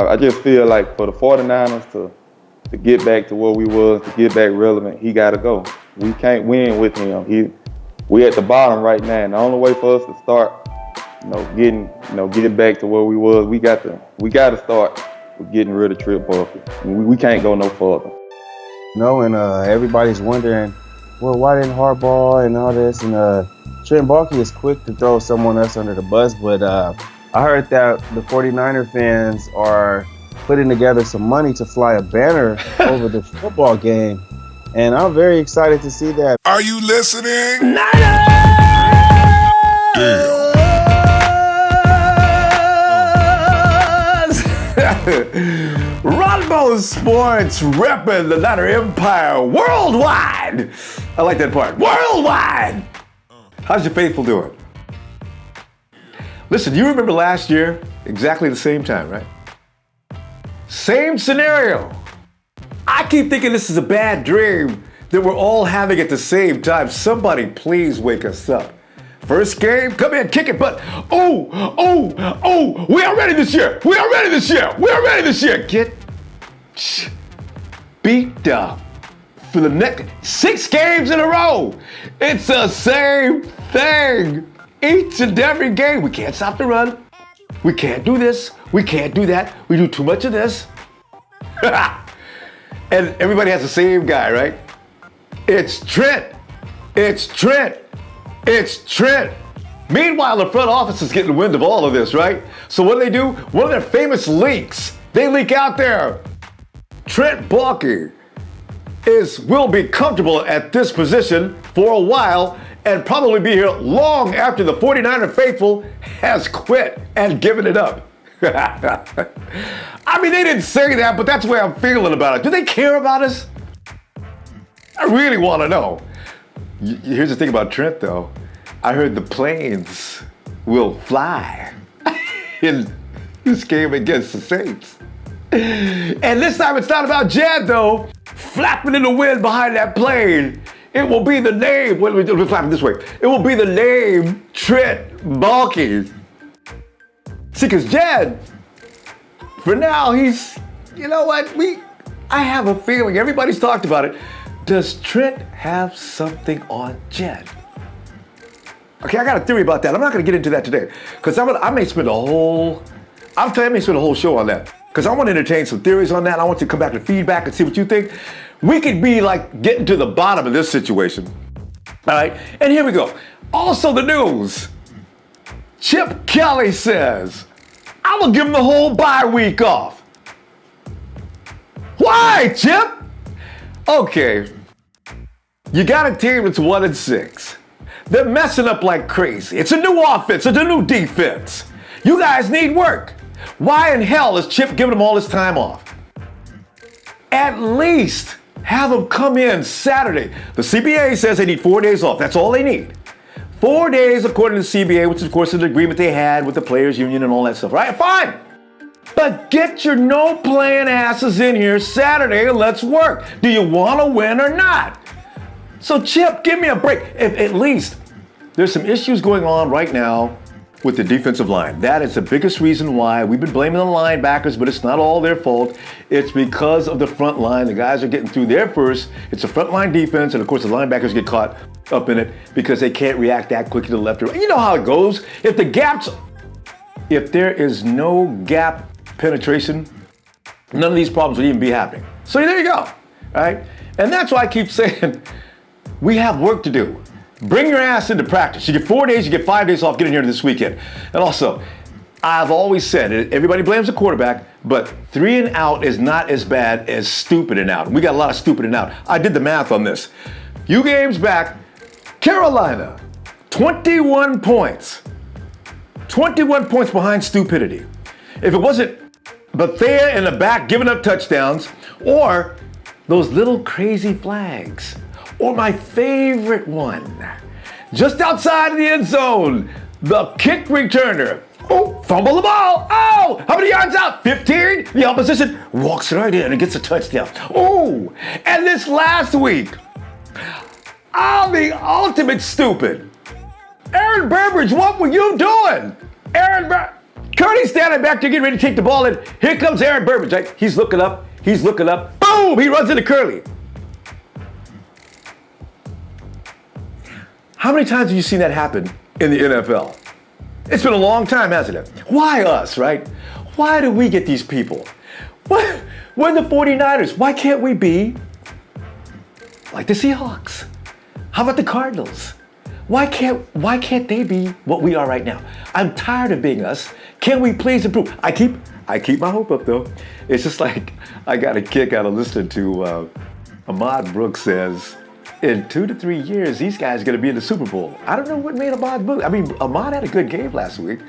I just feel like for the 49ers to get back to where we was, to get back relevant, he got to go. We can't win with him. We at the bottom right now, and the only way for us to start, getting back to where we was, we got to start with getting rid of Trent Baalke. We can't go no further. And everybody's wondering, well, why didn't Harbaugh and all this? And Trent Baalke is quick to throw someone else under the bus, but I heard that the 49er fans are putting together some money to fly a banner over the football game, and I'm very excited to see that. Are you listening? Ronbo Sports repping the Niner Empire worldwide. I like that part. Worldwide. How's your faithful doing? Listen, you remember last year, exactly the same time, right? Same scenario. I keep thinking this is a bad dream that we're all having at the same time. Somebody please wake us up. First game, come in, kick it, but we are ready this year. We are ready this year. We are ready this year. Get beat up for the next 6 games in a row. It's the same thing. Each and every game. We can't stop the run. We can't do this. We can't do that. We do too much of this. And everybody has the same guy, right? It's Trent. It's Trent. It's Trent. Meanwhile, the front office is getting wind of all of this, right? So what do? One of their famous leaks, they leak out there. Trent Baalke will be comfortable at this position for a while and probably be here long after the 49er faithful has quit and given it up. I mean, they didn't say that, but that's the way I'm feeling about it. Do they care about us? I really want to know. Here's the thing about Trent, though. I heard the planes will fly in this game against the Saints. And this time it's not about Jed, though. Flapping in the wind behind that plane. It will be the name, let me flap it this way. It will be the name Trent Baalke. See, because Jed, for now, he's, you know what, I have a feeling, everybody's talked about it. Does Trent have something on Jed? Okay, I got a theory about that. I'm not gonna get into that today, because I may spend a whole show on that, because I want to entertain some theories on that. I want you to come back to feedback and see what you think. We could be like getting to the bottom of this situation. All right, and here we go. Also the news. Chip Kelly says, I will give him the whole bye week off. Why, Chip? Okay, you got a team that's 1-6. They're messing up like crazy. It's a new offense, it's a new defense. You guys need work. Why in hell is Chip giving them all this time off? At least have them come in Saturday. The CBA says they need 4 days off. That's all they need. 4 days according to the CBA, which of course is an agreement they had with the players union and all that stuff, right? Fine. But get your no-playing asses in here Saturday and let's work. Do you want to win or not? So Chip, give me a break. If at least there's some issues going on right now with the defensive line. That is the biggest reason why we've been blaming the linebackers, but it's not all their fault. It's because of the front line. The guys are getting through there first. It's a front line defense, and of course the linebackers get caught up in it because they can't react that quickly to the left or right. You know how it goes. If there is no gap penetration, none of these problems would even be happening. So there you go, all right? And that's why I keep saying we have work to do. Bring your ass into practice. You get 4 days, you get 5 days off, get in here this weekend. And also, I've always said, everybody blames the quarterback, but 3 and out is not as bad as stupid and out. We got a lot of stupid and out. I did the math on this. Few games back, Carolina, 21 points. 21 points behind stupidity. If it wasn't Bethea in the back giving up touchdowns, or those little crazy flags, or my favorite one, just outside of the end zone, the kick returner. Oh, fumble the ball. Oh, how many yards out? 15. The opposition walks right in and gets a touchdown. Oh, and this last week, the ultimate stupid. Aaron Burbridge, what were you doing? Curly's standing back there getting ready to take the ball, and here comes Aaron Burbage, right? He's looking up. Boom! He runs into Curly. How many times have you seen that happen in the NFL? It's been a long time, hasn't it? Why us, right? Why do we get these people? We're the 49ers. Why can't we be like the Seahawks? How about the Cardinals? Why can't they be what we are right now? I'm tired of being us. Can we please improve? I keep my hope up though. It's just like I got a kick out of listening to Ahmad Brooks says, in 2 to 3 years, these guys are going to be in the Super Bowl. I don't know what made Ahmad Brooks. I mean, Ahmad had a good game last week,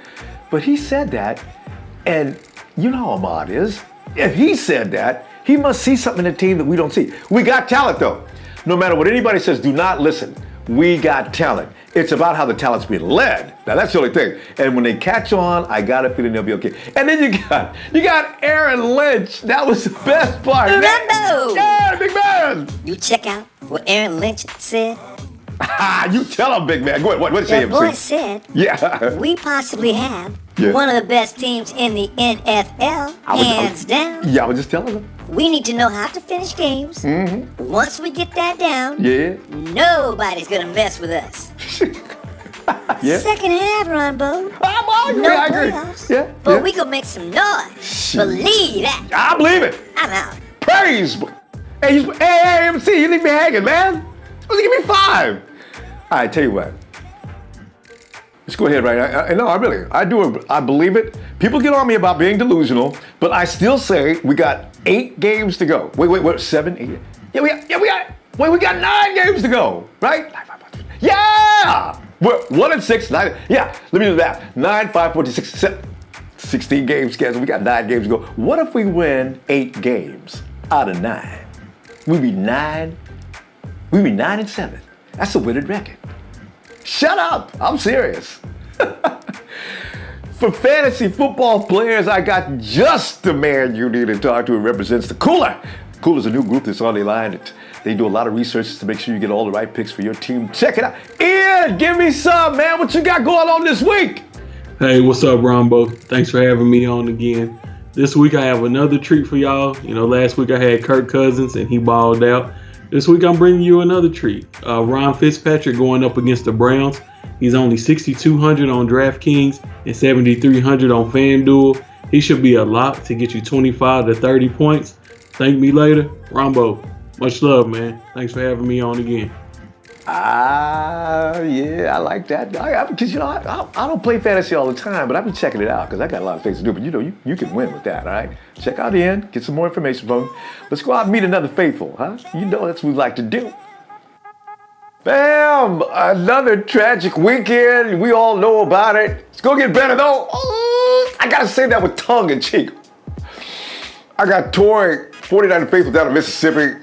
but he said that, and you know how Ahmad is. If he said that, he must see something in the team that we don't see. We got talent though. No matter what anybody says, do not listen. We got talent. It's about how the talent's being led. Now that's the only thing. And when they catch on, I got a feeling they'll be okay. And then you got Aaron Lynch. That was the best part. Ronbo! Yeah, big man. You check out what Aaron Lynch said. You tell him, big man. Go ahead. What did he say? That boy said, yeah. we possibly have Yeah. one of the best teams in the NFL, hands down. Yeah, I was just telling him. We need to know how to finish games. Once we get that down, Yeah. nobody's gonna mess with us. Yeah. Second half, Ronbo. I agree. No I agree. playoffs. Yeah. But yeah. we gonna make some noise. Believe that. I believe it. I'm out. Praise. Hey, MC, you leave me hanging, man. Give me 5. All right, tell you what. Let's go ahead, right? No, I believe it. People get on me about being delusional, but I still say we got 8 games to go. Wait, 7, 8? We got 9 games to go, right? Yeah! We're 1-6, 9. Yeah, let me do that. 9, 5, 46, 7, 16 games scheduled. We got 9 games to go. What if we win 8 games out of 9? We'd be 9 and 7. That's a winning record. Shut up! I'm serious. For fantasy football players, I got just the man you need to talk to. It represents the Cooler. Cooler's a new group that's on the line. They do a lot of research to make sure you get all the right picks for your team. Check it out. Ian, give me some, man. What you got going on this week? Hey, what's up, Ronbo? Thanks for having me on again. This week I have another treat for y'all. You know, last week I had Kirk Cousins and he balled out. This week I'm bringing you another treat. Ron Fitzpatrick going up against the Browns. He's only 6,200 on DraftKings and 7,300 on FanDuel. He should be a lock to get you 25 to 30 points. Thank me later. Ronbo, much love, man. Thanks for having me on again. Yeah, I like that. Because, I don't play fantasy all the time, but I've been checking it out because I got a lot of things to do. But, you can win with that, all right? Check out the end, get some more information from him. Let's go out and meet another faithful, huh? That's what we like to do. Bam! Another tragic weekend. We all know about it. It's going to get better, though. I got to say that with tongue in cheek. I got Tori, 49er faithful down in Mississippi.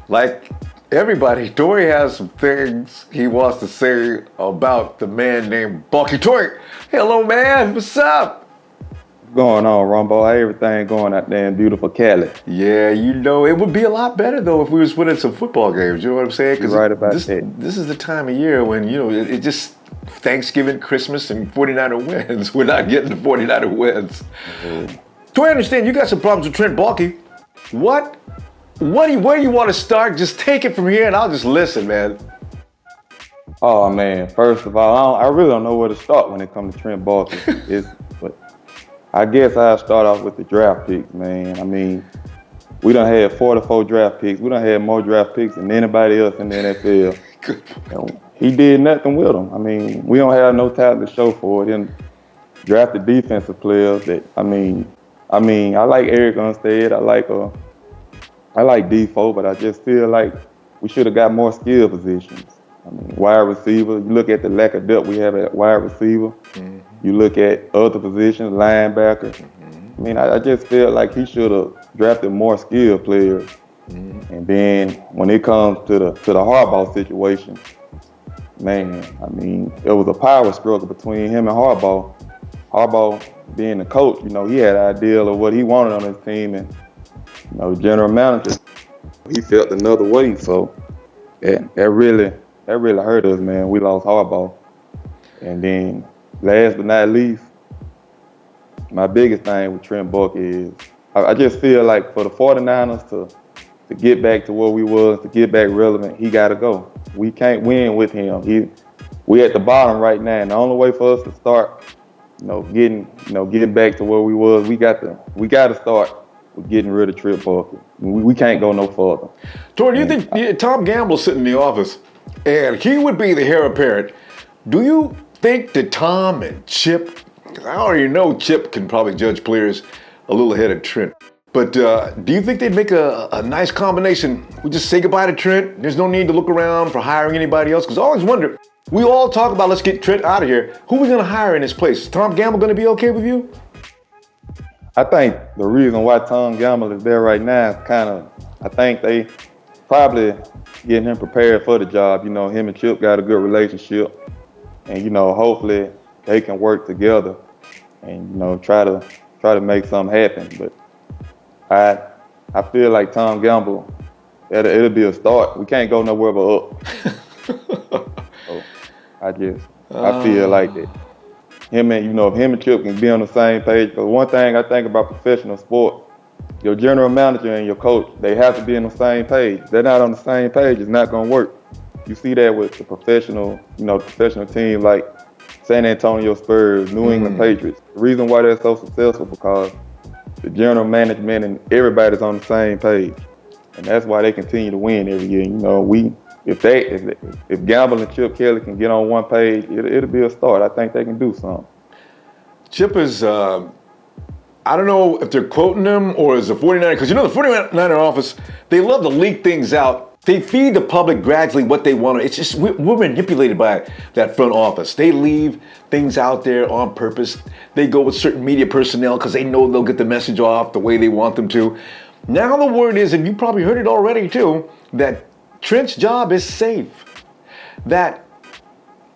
Like everybody, Tori has some things he wants to say about the man named Baalke. Tori, hello, man. What's up? Going on, Ronbo? Everything going out there in beautiful Cali. Yeah, it would be a lot better, though, if we was winning some football games. You know what I'm saying? You're right about that. This is the time of year when, it just Thanksgiving, Christmas, and 49er wins. We're not getting the 49er wins. Mm-hmm. So I understand you got some problems with Trent Baalke. Where do you want to start? Just take it from here and I'll just listen, man. Oh, man. First of all, I really don't know where to start when it comes to Trent Baalke. But I guess I'll start off with the draft picks, man. I mean, we done had 44 draft picks. We done had more draft picks than anybody else in the NFL. And he did nothing with them. I mean, we don't have no talent to show for it. And drafted defensive players that, I like Eric Armstead. I like Defoe, but I just feel like we should have got more skill positions. I mean, wide receiver, you look at the lack of depth we have at wide receiver. Mm-hmm. You look at other positions, linebacker. Mm-hmm. I mean, I just feel like he should have drafted more skilled players. Mm-hmm. And then when it comes to the Harbaugh situation, man, I mean, it was a power struggle between him and Harbaugh. Harbaugh being the coach, he had an idea of what he wanted on his team, and the general manager, he felt another way. So that really hurt us, man. We lost Harbaugh. And then last but not least, my biggest thing with Trent Baalke is I just feel like for the 49ers to get back to where we was, to get back relevant, he got to go. We can't win with him. We at the bottom right now, and the only way for us to start, getting back to where we was, we got to start with getting rid of Trent Baalke. We can't go no further. Tori, do you think Tom Gamble's sitting in the office and he would be the heir apparent? Do you think that Tom and Chip, because I already know Chip can probably judge players a little ahead of Trent, but do you think they'd make a nice combination? We just say goodbye to Trent. There's no need to look around for hiring anybody else, because I always wonder, we all talk about let's get Trent out of here. Who are we going to hire in his place? Is Tom Gamble going to be okay with you? I think the reason why Tom Gamble is there right now is I think they probably getting him prepared for the job. Him and Chip got a good relationship, and hopefully they can work together and try to make something happen. But I feel like Tom Gamble, it'll be a start. We can't go nowhere but up. So I feel like that. If him and Chip can be on the same page. Because one thing I think about professional sport, your general manager and your coach, they have to be on the same page. If they're not on the same page, it's not going to work. You see that with the professional team like San Antonio Spurs, New England Patriots. The reason why they're so successful because the general management and everybody's on the same page, and that's why they continue to win every year. If Gamble and Chip Kelly can get on one page, it'll be a start. I think they can do something. Chip is, I don't know if they're quoting him or is the 49er, because the 49er office, they love to leak things out. They feed the public gradually what they want. It's just, we're manipulated by that front office. They leave things out there on purpose. They go with certain media personnel because they know they'll get the message off the way they want them to. Now the word is, and you probably heard it already too, that Trent's job is safe. That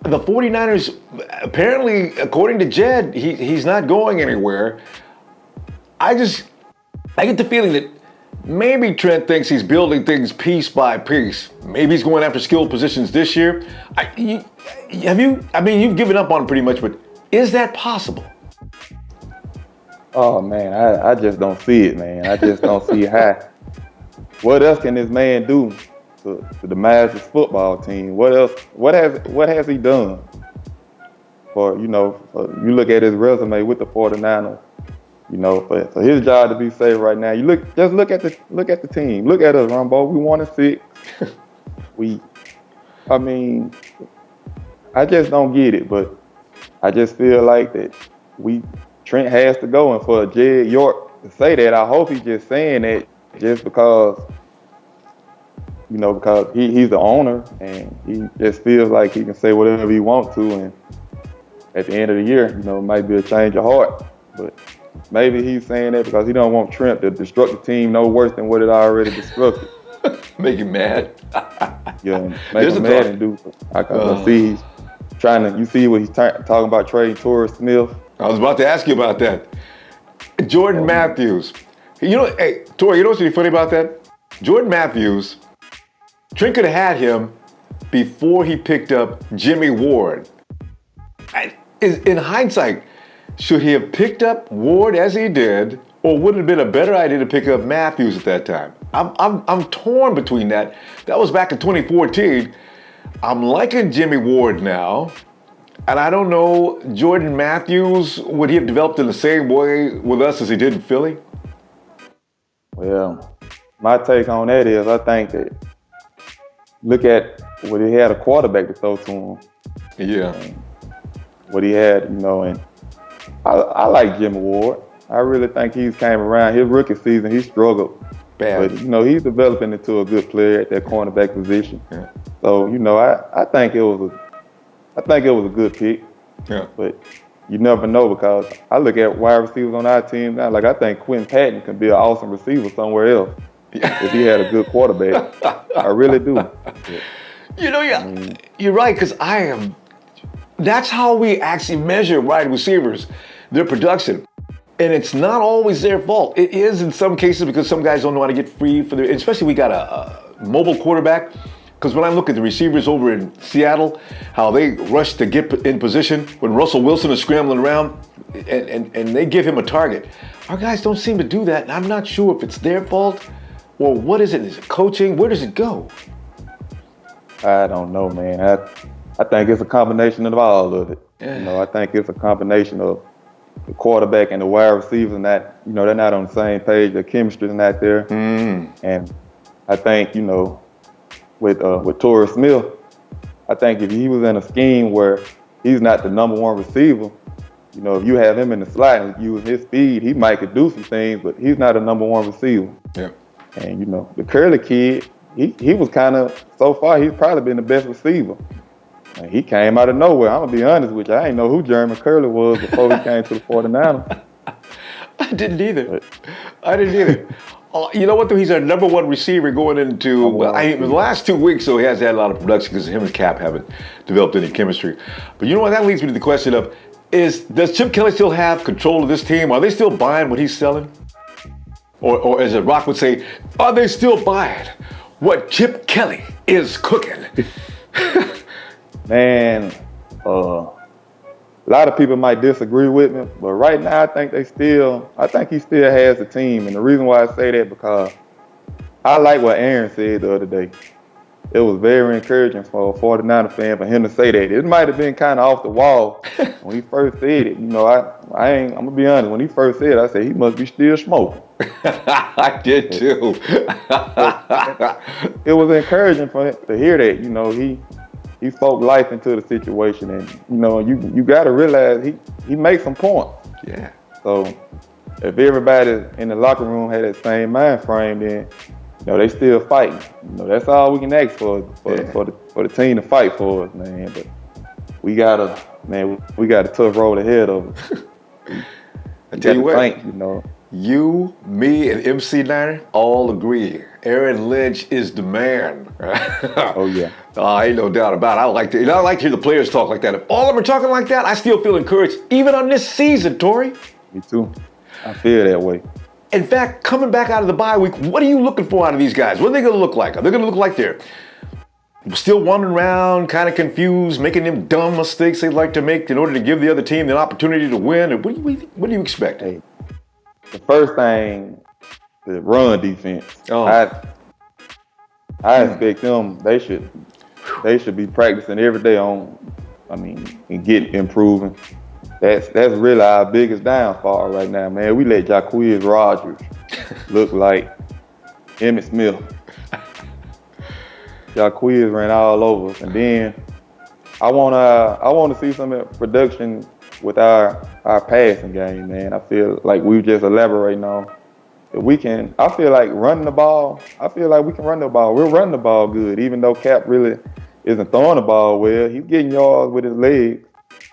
the 49ers, apparently, according to Jed, he's not going anywhere. I get the feeling that maybe Trent thinks he's building things piece by piece. Maybe he's going after skilled positions this year. You've given up on it pretty much, but is that possible? Oh man, I just don't see it, man. I just don't see how. What else can this man do to demise his football team? What else? What has he done? You look at his resume with the 49ers. For his job to be safe right now. Look at the team. Look at us, Ronbo. We 1-6. I just don't get it, but I just feel like that Trent has to go, and for Jed York to say that, I hope he's just saying that just because he's the owner and he just feels like he can say whatever he wants to, and at the end of the year, it might be a change of heart. But maybe he's saying that because he don't want Trent to destruct the team no worse than what it already destructed. Make him mad. Make him mad and do. I see he's trying to. You see what he's talking about trading Torrey Smith. I was about to ask you about that. Jordan Matthews. Hey, Tori, what's really funny about that? Jordan Matthews, Trent could have had him before he picked up Jimmy Ward. In hindsight, should he have picked up Ward as he did, or would it have been a better idea to pick up Matthews at that time? I'm torn between that. That was back in 2014. I'm liking Jimmy Ward now. And I don't know, Jordan Matthews, would he have developed in the same way with us as he did in Philly? Well, my take on that is I think that look at what he had a quarterback to throw to him. Yeah. What he had, and I like Jimmy Ward. I really think he's came around. His rookie season, he struggled. Bad. But, he's developing into a good player at that cornerback position. Yeah. So, I think it was a good pick. Yeah. But you never know because I look at wide receivers on our team now. Like, I think Quentin Patton can be an awesome receiver somewhere else if he had a good quarterback. I really do. You're right, because that's how we actually measure wide receivers, their production. And it's not always their fault. It is in some cases because some guys don't know how to get free for especially we got a mobile quarterback. Because when I look at the receivers over in Seattle, how they rush to get in position when Russell Wilson is scrambling around and they give him a target. Our guys don't seem to do that, and I'm not sure if it's their fault or what is it? Is it coaching? Where does it go? I don't know, man. I think it's a combination of all of it. Yeah. You know, I think it's a combination of the quarterback and the wide receivers, and that, you know, they're not on the same page. The chemistry's not there. And I think, you know, with Torrey Smith, I think if he was in a scheme where he's not the number one receiver, you know, if you have him in the slot and use his speed, he might could do some things, but he's not a number one receiver. Yeah. And, you know, the Curly kid, he was kind of, so far, he's probably been the best receiver. And he came out of nowhere. I'm going to be honest with you. I didn't know who Jeremy Curley was before he came to the 49ers. I didn't either. You know what, though? He's our number one receiver going into, the last 2 weeks, so he hasn't had a lot of production because him and Cap haven't developed any chemistry. But you know what? That leads me to the question of, does Chip Kelly still have control of this team? Are they still buying what he's selling? Or as Rock would say, are they still buying what Chip Kelly is cooking? Man, a lot of people might disagree with me, but right now I think he still has the team. And the reason why I say that, because I like what Aaron said the other day. It was very encouraging for a 49er fan for him to say that. It might have been kind of off the wall when he first said it. You know, I'm gonna be honest. When he first said it, I said he must be still smoking. I did too. It was encouraging for him to hear that. You know, he spoke life into the situation, and you know, you got to realize he makes some points. Yeah. So if everybody in the locker room had that same mind frame, then you know they still fighting. You know, that's all we can ask for the team to fight for us, man. But we got a tough road ahead of us. I tell you what, you know. You, me, and MC Niner all agree. Aaron Lynch is the man. Oh yeah. Ain't no doubt about it. I like to hear the players talk like that. If all of them are talking like that, I still feel encouraged, even on this season, Torrey. Me too. I feel that way. In fact, coming back out of the bye week, what are you looking for out of these guys? What are they going to look like? Are they going to look like they're still wandering around, kind of confused, making them dumb mistakes they like to make in order to give the other team the opportunity to win? Or what do you expect? Hey, the first thing, the run defense. Oh. I expect them. They should be practicing every day and improving. That's really our biggest downfall right now, man. We let Jacquizz Rodgers look like Emmitt Smith. Jacquizz ran all over us, and then I want to see some production with our passing game, man. I feel like we just elaborating on if we can. I feel like running the ball. I feel like we can run the ball. We're running the ball good, even though Cap really isn't throwing the ball well. He's getting yards with his legs.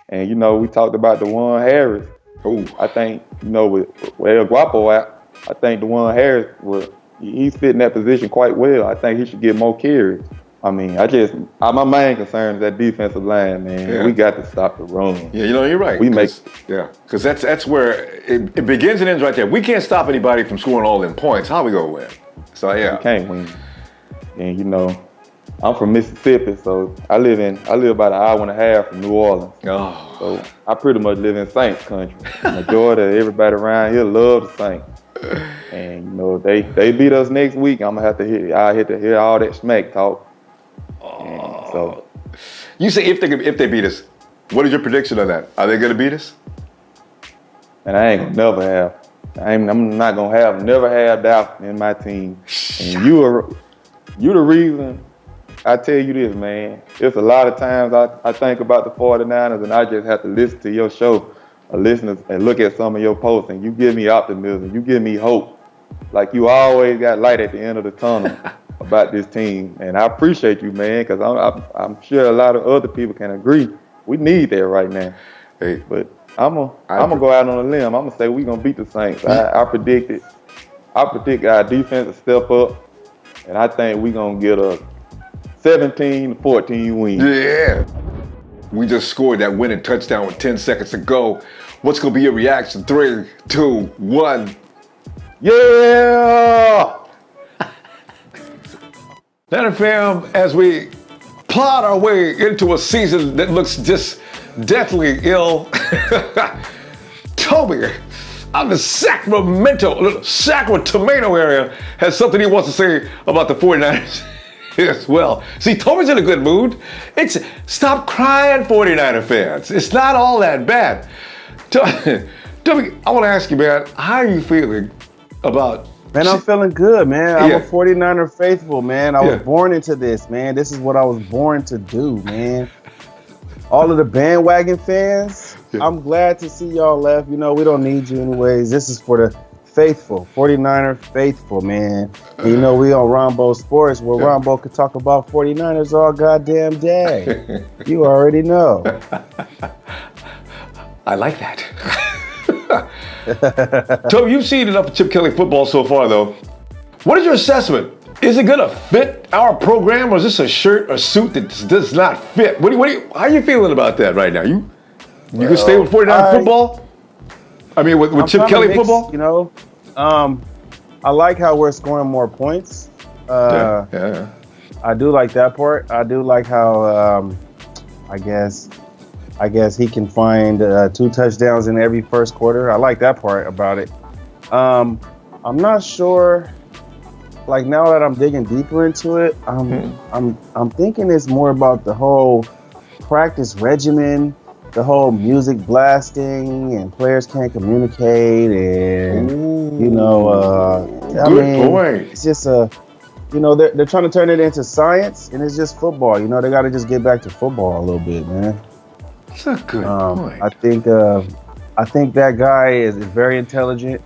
And, you know, we talked about DeJuan Harris. Ooh. I think, you know, with El Guapo out, I think DeJuan Harris, he's fitting that position quite well. I think he should get more carries. I mean, my main concern is that defensive line, man. Yeah. We got to stop the run. Yeah, you know, you're right. Because that's where it begins and ends right there. We can't stop anybody from scoring all them points. How we gonna win? So yeah, we can't win. And you know, I'm from Mississippi, so I live about an hour and a half from New Orleans. Oh. So I pretty much live in Saints country. The majority of everybody around here love the Saints. And you know, they beat us next week, I have to hear all that smack talk. And so you say if they beat us, what is your prediction on that? Are they gonna beat us? And I ain't gonna never have. I'm not gonna never have doubt in my team. And you the reason. I tell you this, man. There's a lot of times I think about the 49ers and I just have to listen to your show or listen and look at some of your posts, and you give me optimism. You give me hope. Like you always got light at the end of the tunnel about this team. And I appreciate you, man, because I'm sure a lot of other people can agree. We need that right now. Hey, but I'm gonna go out on a limb. I'm gonna say we're gonna beat the Saints. I predict our defense to step up, and I think we're gonna get a 17-14 win. Yeah. We just scored that winning touchdown with 10 seconds to go. What's going to be your reaction? 3, 2, 1. Yeah! Now, fam, as we plod our way into a season that looks just deathly ill, Toby out of the Sacramento area has something he wants to say about the 49ers as well. See, Toby's in a good mood. Stop crying, 49er fans. It's not all that bad. Toby, I want to ask you, man, how are you feeling about... Man, I'm feeling good, man. I'm a 49er faithful, man. I was born into this, man. This is what I was born to do, man. All of the bandwagon fans, I'm glad to see y'all left. You know, we don't need you anyways. This is for the faithful, 49er faithful, man. And you know, we on Ronbo Sports, where Ronbo could talk about 49ers all goddamn day. You already know. I like that. Toby, you've seen enough of Chip Kelly football so far, though. What is your assessment? Is it gonna fit our program, or is this a shirt or suit that does not fit? How are you feeling about that right now? You can stay with 49 football? I mean, with Chip Kelly football? You know, I like how we're scoring more points. I do like that part. I do like how, I guess he can find 2 touchdowns in every first quarter. I like that part about it. I'm not sure. Like, now that I'm digging deeper into it, I'm thinking it's more about the whole practice regimen, the whole music blasting, and players can't communicate, and point. It's just they're trying to turn it into science, and it's just football. You know, they got to just get back to football a little bit, man. That's a good point. I think that guy is very intelligent.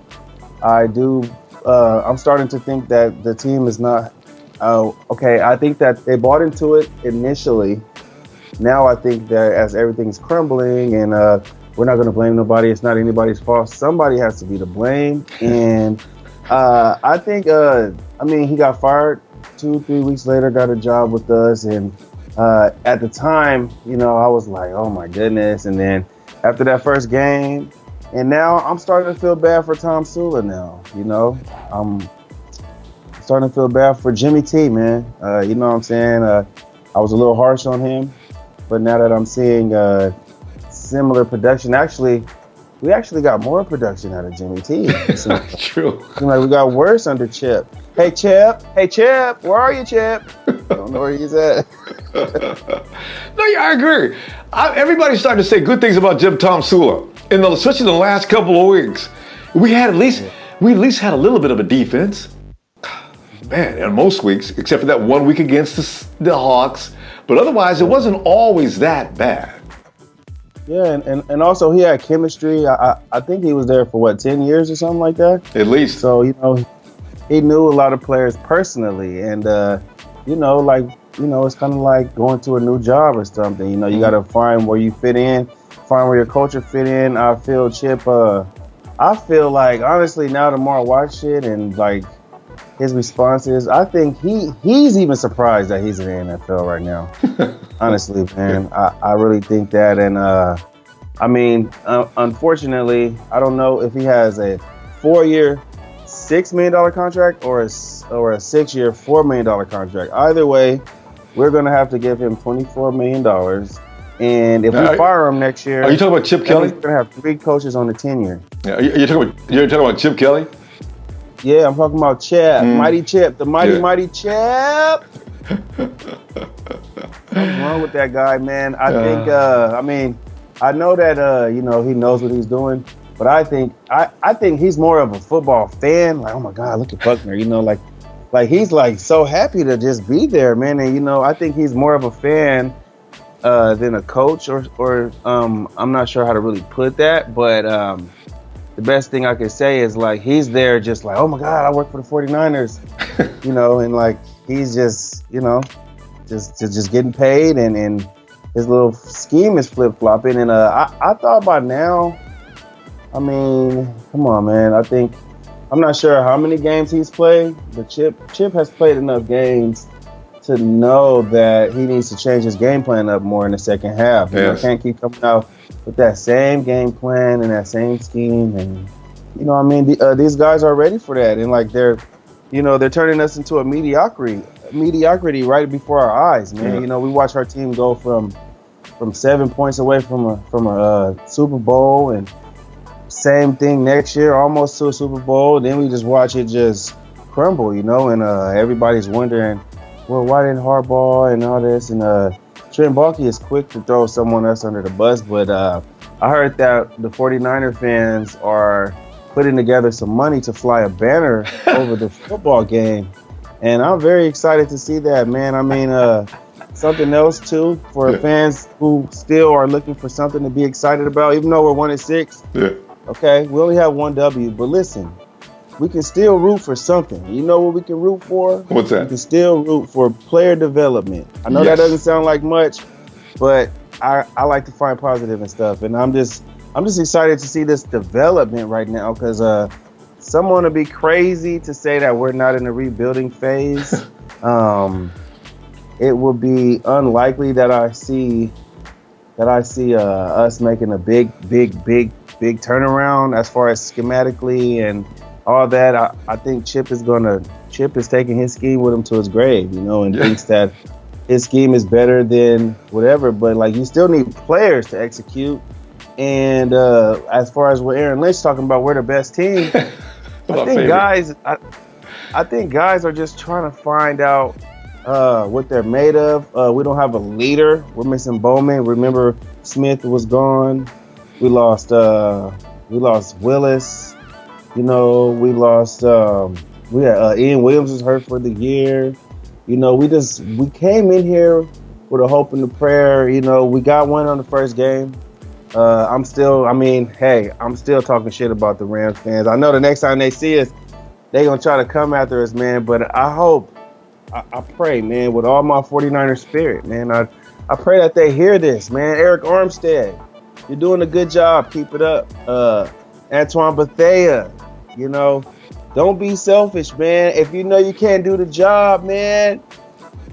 I'm starting to think that the team is not okay. I think that they bought into it initially. Now I think that as everything's crumbling, and we're not going to blame nobody. It's not anybody's fault. Somebody has to be to blame. And I think, he got fired 2-3 weeks later, got a job with us, and at the time, you know, I was like, oh my goodness. And then after that first game, and now I'm starting to feel bad for Tom Sula now, you know. I'm starting to feel bad for Jimmy T, man. You know what I'm saying? I was a little harsh on him, but now that I'm seeing similar production, we actually got more production out of Jimmy T. True. Like we got worse under Chip. Hey, Chip, where are you, Chip? I don't know where he's at. No, yeah, I agree. Everybody's starting to say good things about Jim Tom Sula. Especially the last couple of weeks. We at least had a little bit of a defense. Man, in most weeks, except for that 1 week against the Hawks. But otherwise, it wasn't always that bad. Yeah, and also he had chemistry. I think he was there for 10 years or something like that? At least. So, you know, he knew a lot of players personally, and it's kind of like going to a new job or something. You know, you got to find where you fit in, find where your culture fit in. I feel Chip. I feel like, honestly, now the more I watch it and like his responses, I think he's even surprised that he's in the NFL right now. Honestly, man, I really think that. And unfortunately, I don't know if he has a 4-year, $6 million contract or a 6-year, $4 million contract. Either way, we're going to have to give him $24 million. And if we fire him next year... Are you talking about Chip Kelly? We're going to have 3 coaches on the tenure. Yeah, you're talking about Chip Kelly? Yeah, I'm talking about Chip. Mighty Chip. The mighty Chip. What's wrong with that guy, man? I think, I know that, he knows what he's doing. But I think he's more of a football fan. Like, oh my God, look at Buckner. You know, like he's like so happy to just be there, man. And, you know, I think he's more of a fan than a coach, or I'm not sure how to really put that, but the best thing I could say is like he's there just like, oh my God, I work for the 49ers, you know, and like he's just, you know, just getting paid, and his little scheme is flip-flopping. And I thought by now, I mean, come on, man. I'm not sure how many games he's played, but Chip has played enough games to know that he needs to change his game plan up more in the second half. You know, can't keep coming out with that same game plan and that same scheme. And, you know, I mean, these guys are ready for that. And, like, they're turning us into a mediocrity mediocrity right before our eyes, man. Yeah. You know, we watch our team go from 7 points away from a Super Bowl, and same thing next year, almost to a Super Bowl. Then we just watch it just crumble, you know, and everybody's wondering, well, why didn't Harbaugh and all this? And Trent Baalke is quick to throw someone else under the bus, but I heard that the 49er fans are putting together some money to fly a banner over the football game. And I'm very excited to see that, man. I mean, something else, too, for fans who still are looking for something to be excited about, even though we're 1-6. Yeah. Okay, we only have one W, but listen, we can still root for something. You know what we can root for? What's that? We can still root for player development. I know that doesn't sound like much, but I like to find positive and stuff. And I'm just excited to see this development right now, because someone would be crazy to say that we're not in a rebuilding phase. It would be unlikely that I see us making a big turnaround as far as schematically and all that. I think Chip is taking his scheme with him to his grave, you know, and thinks that his scheme is better than whatever. But like, you still need players to execute. And as far as what Aaron Lynch talking about, we're the best team. I think guys are just trying to find out what they're made of. We don't have a leader. We're missing Bowman. Remember, Smith was gone. We lost Willis. You know, we lost. We had Ian Williams was hurt for the year. You know, we came in here with a hope and a prayer. You know, we got one on the first game. I'm still talking shit about the Rams fans. I know the next time they see us, they gonna try to come after us, man. But I pray, man, with all my 49er spirit, man. I pray that they hear this, man. Eric Armstead, you're doing a good job. Keep it up. Antoine Bethea, you know, don't be selfish, man. If you know you can't do the job, man,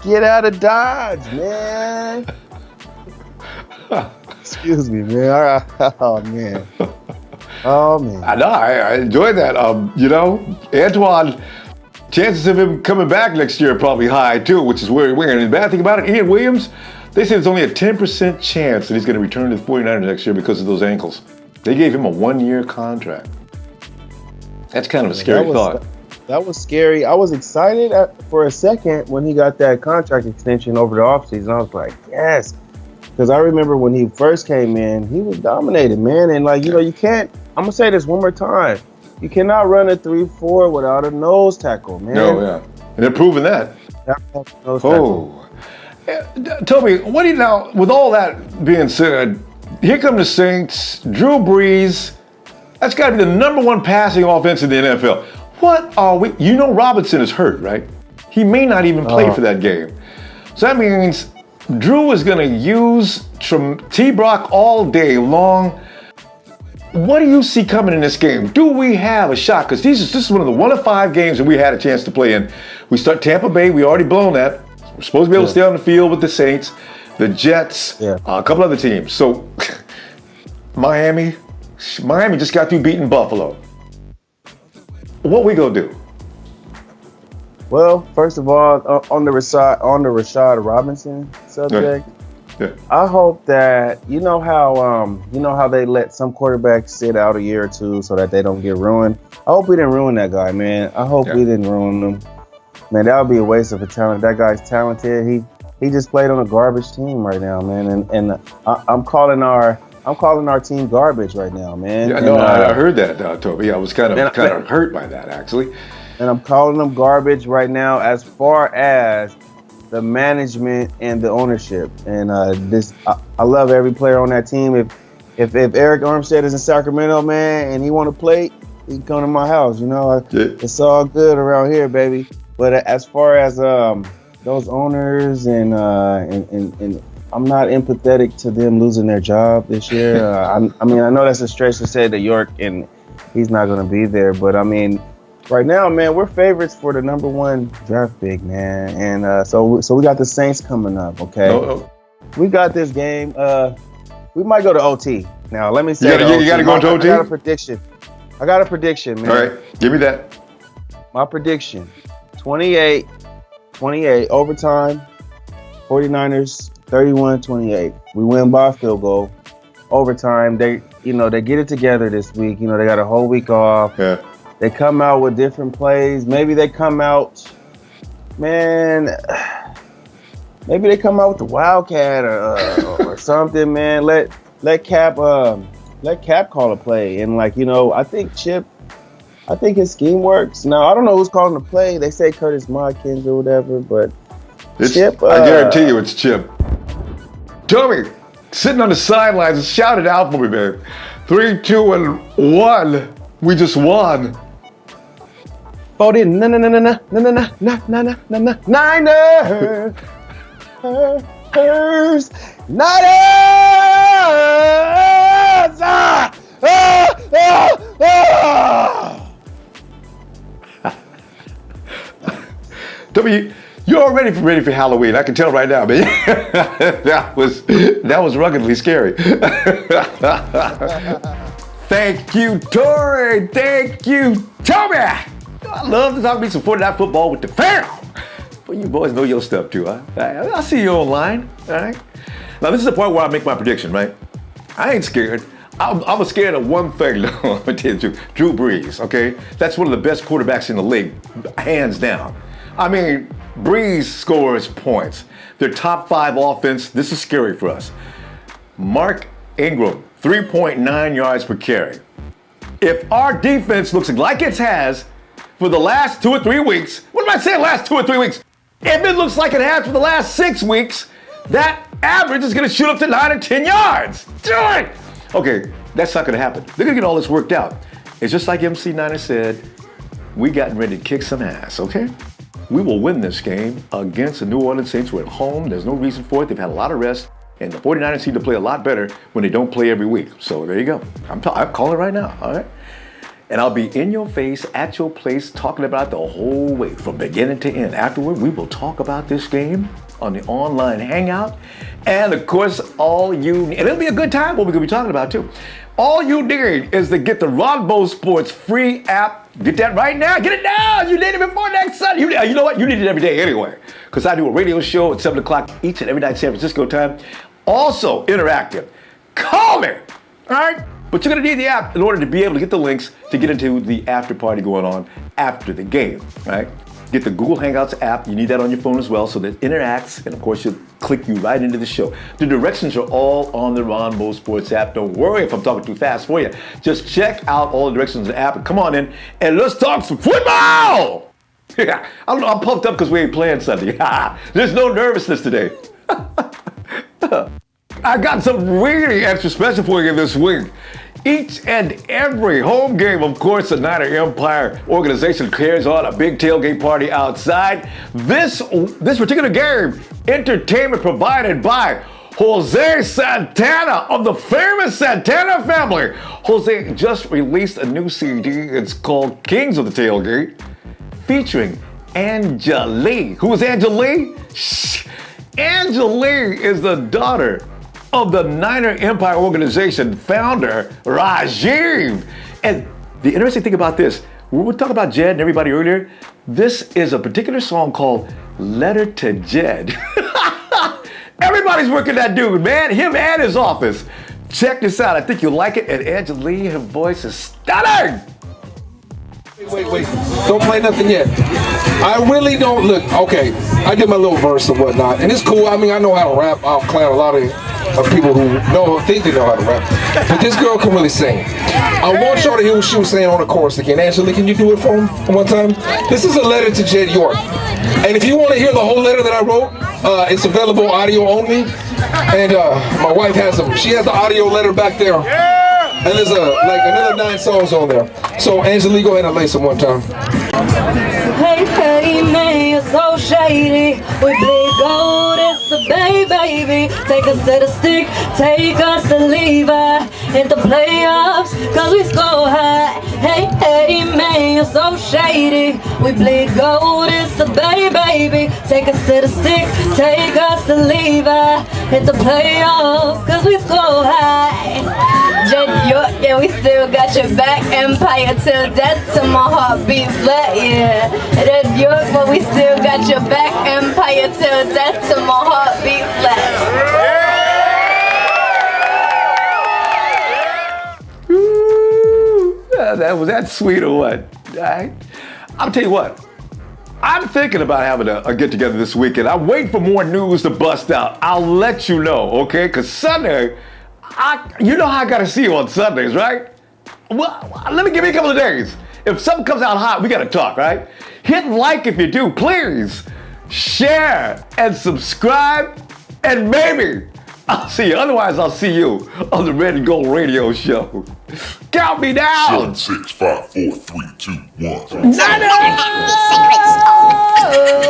get out of Dodge, man. Excuse me, man. Oh, man. I know. I enjoyed that. You know, Antoine, chances of him coming back next year are probably high, too, which is weird. And the bad thing about it, Ian Williams, they say there's only a 10% chance that he's going to return to the 49ers next year because of those ankles. They gave him a 1-year contract. That's kind of a scary thought. That was scary. I was excited for a second when he got that contract extension over the offseason. I was like, yes. Because I remember when he first came in, he was dominated, man. And like, you know, you can't, I'm going to say this one more time. You cannot run a 3-4 without a nose tackle, man. No, yeah. And they're proving that. Toby, what do you now, with all that being said, here come the Saints, Drew Brees. That's got to be the #1 passing offense in the NFL. What are we, you know Robinson is hurt, right? He may not even play for that game. So that means Drew is going to use T-Brock all day long. What do you see coming in this game? Do we have a shot? Because this is one of the 1 of 5 games that we had a chance to play in. We start Tampa Bay. We already blown that. We're supposed to be able to stay on the field with the Saints, the Jets, a couple other teams. So Miami just got through beating Buffalo. What we gonna do? Well, first of all, on the Rashad Robinson subject, I hope that you know how they let some quarterbacks sit out a year or two so that they don't get ruined. I hope we didn't ruin that guy, man. I hope we didn't ruin him. Man, that would be a waste of a talent. That guy's talented. He just played on a garbage team right now, man. And I'm calling our team garbage right now, man. Yeah, no, I heard that, Toby. I was kind of hurt by that, actually. And I'm calling them garbage right now as far as the management and the ownership. And I love every player on that team. If Eric Armstead is in Sacramento, man, and he want to play, he can come to my house. You know, it's all good around here, baby. But as far as those owners and I'm not empathetic to them losing their job this year. I mean, I know that's a stretch to say that York and he's not going to be there, but I mean, right now, man, we're favorites for the #1 draft pick, man, and so we got the Saints coming up. Okay, we got this game. We might go to OT. Now, let me say, you got to go to OT. I got a prediction, man. All right, give me that. My prediction: 28, 28, overtime, 49ers 31-28. We win by a field goal. Overtime, they get it together this week. They got a whole week off. Yeah. They come out with different plays. Maybe they come out, man. Maybe they come out with the Wildcat or something, man. Let Cap call a play. And I think Chip, his scheme works. Now I don't know who's calling the play. They say Curtis Modkins or whatever, but Chip. I guarantee you, it's Chip. Toby, sitting on the sidelines, shout it out for me, babe. 3, 2, and 1. We just won. Niners. W, you're already ready for Halloween. I can tell right now, man. that was ruggedly scary. Thank you, Tori. Thank you, Toby. I love to talk me some 49 football with the fam. But you boys know your stuff too, huh? I see you online, all right? Now this is the part where I make my prediction, right? I ain't scared. I'm scared of one thing, though. I'm gonna tell you, Drew Brees, okay? That's one of the best quarterbacks in the league, hands down. I mean, Brees scores points. Their top 5 offense, this is scary for us. Mark Ingram, 3.9 yards per carry. If our defense looks like it has for the last 2 or 3 weeks, what am I saying last 2 or 3 weeks? If it looks like it has for the last 6 weeks, that average is gonna shoot up to 9 or 10 yards. Do it! Okay, that's not gonna happen. They're gonna get all this worked out. It's just like MC Niner said, we gotten ready to kick some ass, okay? We will win this game against the New Orleans Saints. We're at home. There's no reason for it. They've had a lot of rest. And the 49ers seem to play a lot better when they don't play every week. So there you go. I'm calling it right now, all right? And I'll be in your face, at your place, talking about it the whole way, from beginning to end. Afterward, we will talk about this game on the online hangout. And of course, and it'll be a good time, what we're gonna be talking about too. All you need is to get the Ronbo Sports free app. Get that right now. Get it now. You need it before next Sunday. You know what? You need it every day anyway. Because I do a radio show at 7 o'clock each and every night San Francisco time. Also interactive. Call me. All right? But you're going to need the app in order to be able to get the links to get into the after party going on after the game. Right? Get the Google Hangouts app. You need that on your phone as well so that it interacts. And of course, you'll click you right into the show. The directions are all on the Ronbo Sports app. Don't worry if I'm talking too fast for you. Just check out all the directions in the app and come on in and let's talk some football. I don't know. I'm pumped up because we ain't playing Sunday. There's no nervousness today. I got something really extra special for you this week. Each and every home game, of course, the Niner Empire organization carries on a big tailgate party outside. This particular game, entertainment provided by Jose Santana of the famous Santana family. Jose just released a new CD. It's called Kings of the Tailgate, featuring Anjali. Who is Anjali? Anjali is the daughter of the Niner Empire organization founder, Rajiv. And the interesting thing about this, we were talking about Jed and everybody earlier, this is a particular song called Letter to Jed. Everybody's working that dude, man, him and his office. Check this out, I think you'll like it, and Anjali, her voice is stunning. Wait. Don't play nothing yet. I really don't look, okay, I did my little verse and whatnot, and it's cool. I mean, I know how to rap. I'll clown a lot of people who think they know how to rap. But this girl can really sing. I want y'all to hear what she was saying on the chorus again. Angela, can you do it for me one time? This is a letter to Jed York. And if you want to hear the whole letter that I wrote, it's available audio only. And my wife has them. She has the audio letter back there. And there's another 9 songs on there. So Angela, go ahead and lay some one time. Hey, man, you're so shady. We bleed gold, it's the baby. Take us to the stick, take us to Levi. In the playoffs, cause we score high. Hey, man, you're so shady. We bleed gold, it's the baby. Take us to the stick, take us to Levi. Hit the playoffs, cause we score high. Jed York, yeah, we still got your back. Empire till death, till my heart beat flat, yeah. Jed York, but we still got got your back, empire till death till my heart beat flat. That sweet or what? All right. I'll tell you what. I'm thinking about having a get together this weekend. I'm waiting for more news to bust out. I'll let you know, okay? Because Sunday, you know how I got to see you on Sundays, right? Well, let me give you a couple of days. If something comes out hot, we got to talk, right? Hit like if you do, please. Share and subscribe, and maybe I'll see you. Otherwise, I'll see you on the Red and Gold Radio Show. Count me down. 7, 6, 5, 4, 3, 2, 1. Secrets. Oh.